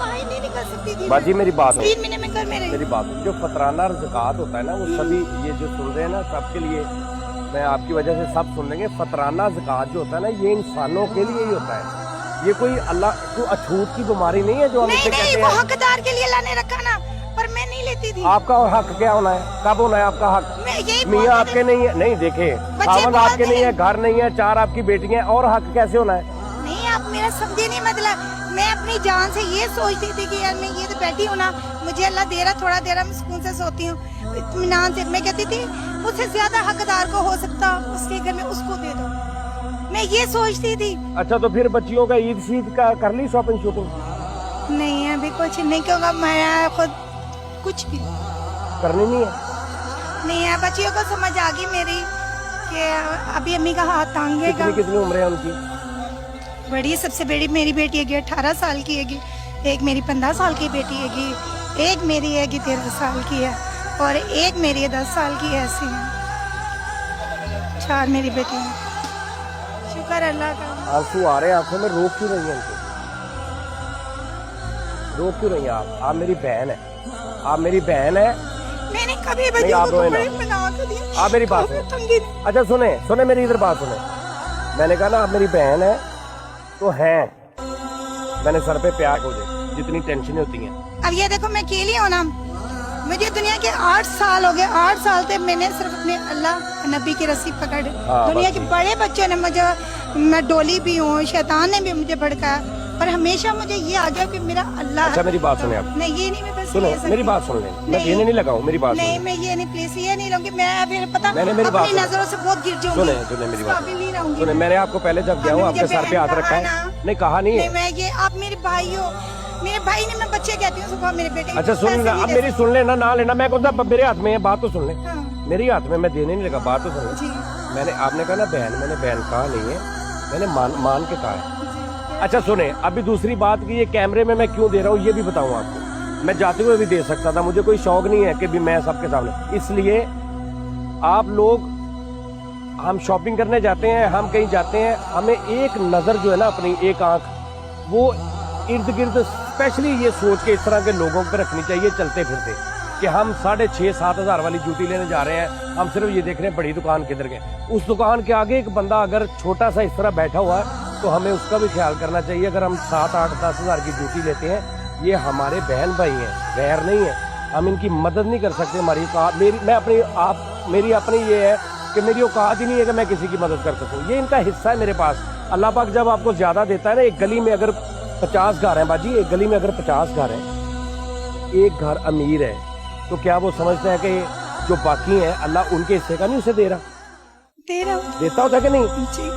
बाहर नहीं निकल सकती थी। बाजी मेरी बात है, 3 महीने में घर में रही। मेरी बात है, जो फतराना और ज़कात होता है ना वो सभी ये जो सुन रहे हैं ना सबके लिए, मैं आपकी वजह से सब सुन लेंगे। फतराना ज़कात जो होता है ना ये इंसानों के लिए ही होता है, ये कोई अल्लाह को अछूत की बीमारी नहीं है जो हम नहीं इसे नहीं, कहते वो हैं। हकदार के लिए अल्लाह ने रखा ना, पर मैं नहीं लेती थी। आपका हक क्या होना है, कब होना है आपका हक? मैं यही मियाँ आपके नहीं है, नहीं देखे खावन आपके नहीं है, घर नहीं है, 4 आपकी बेटियां, और हक कैसे होना है? नहीं, आप मेरा समझे नहीं मतलब। मैं अपनी जान से ये सोचती थी कि यार मैं ये तो बैठी हूँ ना, मुझे अल्लाह दे रहा, थोड़ा दे रहा, मैं सुकून से सोती हूँ इत्मीनान से। मैं कहती थी मुझसे ज्यादा हकदार को हो सकता उसके घर में उसको दे दो, मैं ये सोचती थी। अच्छा तो फिर बच्चियों का ईद शीद का कर ली शॉपिंग शॉपिंग? नहीं अभी कुछ नहीं, क्योंकि मैं खुद कुछ भी करनी नहीं है? नहीं है। बच्चियों को समझ आ गई मेरी कि अभी अम्मी का हाथ तांगेगा। कितनी कितनी उम्र है उनकी? बड़ी सबसे बड़ी मेरी बेटी है 18 साल की है, एक मेरी 15 साल की बेटी है, एक मेरी है 13 साल की है, और एक मेरी 10 साल की है। ऐसी है 4 मेरी बेटी है। शुक्र अल्लाह का। आंसू आ रहे हैं आंखों में, रोक क्यों रही है उनको? रोक क्यों रही हैं आप मेरी बहन है, आप मेरी बहन है। मैंने कभी नहीं, आप रोए ना। आप मेरी बात सुनिए। अच्छा सुने मेरी इधर बात सुने। मैंने कहा ना आप मेरी बहन है तो हैं, मैंने सर पे प्यार हो जाए जितनी टेंशन होती हैं। अब ये देखो मैं अकेली हूँ ना, मुझे दुनिया के 8 साल हो गए, 8 साल से मैंने सिर्फ अपने अल्लाह नबी की रस्सी पकड़। दुनिया के बड़े बच्चों ने मुझे, मैं डोली भी हूँ, शैतान ने भी मुझे भड़काया, पर हमेशा मुझे ये आ गया कि मेरा अल्लाह। अच्छा मेरी बात सुने आप। नहीं ये नहीं, मैं बस सुनो ये मेरी बात सुन लें, मैं कहने नहीं लगा हूँ, मेरी बात नहीं, सुने। मैं ये नहीं, प्लीज ये नहीं लूंगी मैं, फिर पता मैंने मेरी बात अपनी सुनी। नजरों से बहुत गिर जाऊंगी। सुने मेरी बात काबिल नहीं रहूंगी। सुने, मैंने आपको पहले जब गया हूँ आपके सर पे हाथ रखा है? नहीं कहा नहीं है। मैं ये, आप मेरे भाई हो, मेरे भाई ने, मैं बच्चे कहती हूँ सुबह मेरे बेटे। अच्छा सुन लेना, अब मेरी सुन लेना, ना लेना, मैं कौन सा मेरे हाथ में है, बात तो सुन ले। हाँ। मेरी हाथ में, मैं देने नहीं लगा, बात तो सुन ले। जी मैंने, आपने कहा ना बहन, मैंने बहन कहा नहीं है, मैंने मान के कहा है। अच्छा सुने, अभी दूसरी बात की ये कैमरे में मैं क्यों दे रहा हूँ ये भी बताऊँ आपको। मैं जाते हुए भी दे सकता था, मुझे कोई शौक नहीं है कि भी मैं सबके सामने। इसलिए आप लोग, हम शॉपिंग करने जाते हैं, हम कहीं जाते हैं, हमें एक नज़र जो है ना अपनी, एक आंख वो इर्द गिर्द स्पेशली ये सोच के इस तरह के लोगों पर रखनी चाहिए चलते फिरते, कि हम 6,500-7 हज़ार वाली जूती लेने जा रहे हैं, हम सिर्फ ये देख रहे हैं बड़ी दुकान किधर गए। उस दुकान के आगे एक बंदा अगर छोटा सा इस तरह बैठा हुआ है तो हमें उसका भी ख्याल करना चाहिए। अगर हम 7-8-10 हज़ार की जूती लेते हैं, ये हमारे बहन भाई हैं, गैर नहीं है, हम इनकी मदद नहीं कर सकते। हमारी औकात, मेरी अपनी ये है कि मेरी औकात ही नहीं है कि मैं किसी की मदद कर सकूँ, ये इनका हिस्सा है मेरे पास। अल्लाह पाक जब आपको ज़्यादा देता है ना, एक गली में अगर 50 घर हैं बाजी, एक गली में अगर 50 घर हैं, एक घर अमीर है, तो क्या वो समझते हैं कि जो बाकी हैं अल्लाह उनके हिस्से का नहीं उसे दे रहा? देता होता है कि नहीं? जी।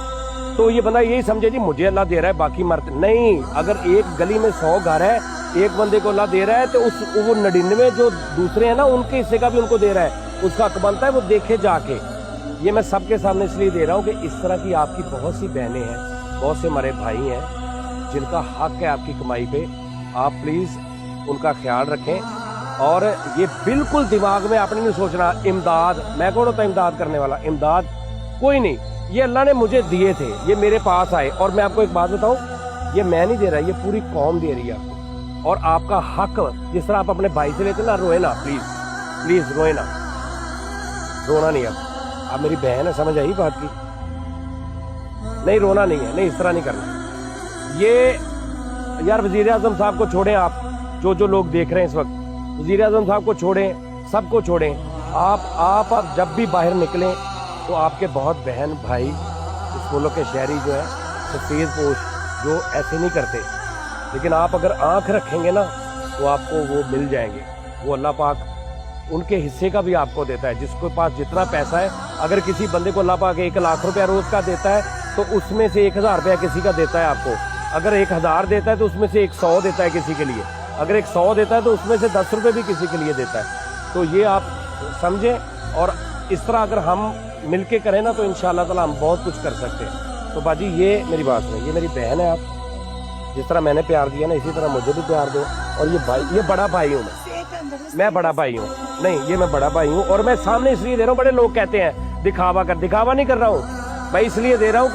तो ये बंदा यही समझे जी मुझे अल्लाह दे रहा है बाकी मरते नहीं। अगर एक गली में 100 घर है, एक बंदे को अल्लाह दे रहा है तो वो 99 जो दूसरे हैं ना उनके हिस्से का भी उनको दे रहा है, उसका हक बनता है वो देखे जाके। ये मैं सबके सामने इसलिए दे रहा हूँ कि इस तरह की आपकी बहुत सी बहनें हैं, बहुत से हमारे भाई हैं जिनका हक है आपकी कमाई पे। आप प्लीज़ उनका ख्याल रखें। और ये बिल्कुल दिमाग में आपने नहीं सोचना इमदाद, मैं कौन होता इमदाद करने वाला, इमदाद कोई नहीं, ये अल्लाह ने मुझे दिए थे, ये मेरे पास आए। और मैं आपको एक बात बताऊं, ये मैं नहीं दे रहा, ये पूरी कौम दे रही है आपको। और आपका हक, जिस तरह आप अपने भाई से लेते ना, रोए ना प्लीज, प्लीज रोए ना, रोना नहीं। आप मेरी बहन है, समझ आई बात की? नहीं रोना नहीं है, नहीं इस तरह नहीं करना। ये यार वजीर आजम साहब को छोड़ें, आप जो लोग देख रहे हैं इस वक्त, वजीर आजम साहब को छोड़ें, सबको छोड़ें। आप जब भी बाहर निकलें तो आपके बहुत बहन भाई इस मुल्क के शहरी जो है सफ़ेद पोश, जो ऐसे नहीं करते, लेकिन आप अगर आंख रखेंगे ना तो आपको वो मिल जाएंगे। वो अल्लाह पाक उनके हिस्से का भी आपको देता है। जिसके पास जितना पैसा है, अगर किसी बंदे को अल्लाह पाक 1 लाख रुपया रोज़ का देता है तो उसमें से 1,000 रुपया किसी का देता है आपको। अगर 1,000 देता है तो उसमें से 100 देता है किसी के लिए। अगर 100 देता है तो उसमें से 10 रुपये भी किसी के लिए देता है। तो ये आप समझें, और इस तरह अगर हम मिलके करें ना तो इंशाअल्लाह ताला हम बहुत कुछ कर सकते हैं। तो बाजी ये मेरी बात सुनो, ये मेरी बहन है, आप जिस तरह मैंने प्यार दिया ना इसी तरह मुझे भी प्यार दो। और ये भाई, ये बड़ा भाई हूँ मैं बड़ा भाई हूँ, नहीं ये मैं बड़ा भाई हूँ। और मैं सामने इसलिए दे रहा हूँ, बड़े लोग कहते हैं दिखावा नहीं कर रहा हूँ भाई, इसलिए दे रहा हूँ कि